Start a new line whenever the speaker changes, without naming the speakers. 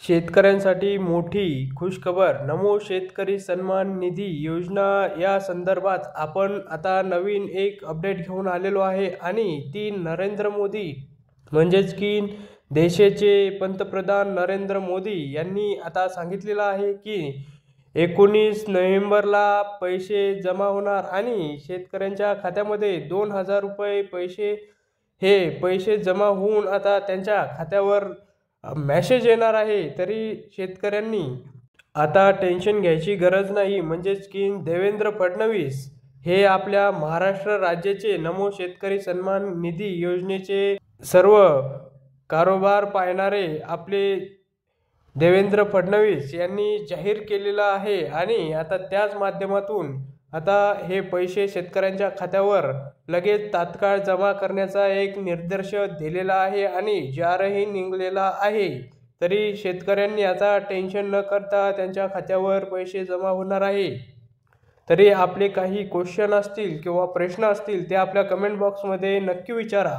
शेतकऱ्यांसाठी मोठी खुशखबर. नमो शेतकरी सन्मान निधी योजना या संदर्भात आपण आता नवीन एक अपडेट घेऊन आलेलो आहे आणि ती नरेंद्र मोदी म्हणजेच की देशाचे पंतप्रधान नरेंद्र मोदी यांनी आता सांगितलेलं आहे की 19 नोव्हेंबरला पैसे जमा होणार आणि शेतकऱ्यांच्या खात्यामध्ये 2,000 रुपये पैसे जमा होऊन आता त्यांच्या खात्यावर मेसेज येणार आहे। तरी शेतकऱ्यांनी आता टेन्शन घ्यायची गरज नाही। म्हणजेच की देवेंद्र फडणवीस हे आपल्या महाराष्ट्र राज्याचे नमो शेतकरी सन्मान निधी योजनेचे सर्व कारोबार पाहणारे आपले देवेंद्र फडणवीस यांनी जाहीर केलेला आहे आणि आता त्याच माध्यमातून आता हे पैसे शेतकऱ्यांच्या खात्यावर लगेच तात्काळ जमा करण्याचा एक निर्देश दिलेला आहे आणि जाहीरही निघालेला आहे। तरी शेतकऱ्यांनी आता टेन्शन न करता त्यांच्या खात्यावर पैसे जमा होणार आहे। तरी आपले काही क्वेश्चन असतील किंवा प्रश्न असतील ते आपल्या कमेंट बॉक्समध्ये नक्की विचारा।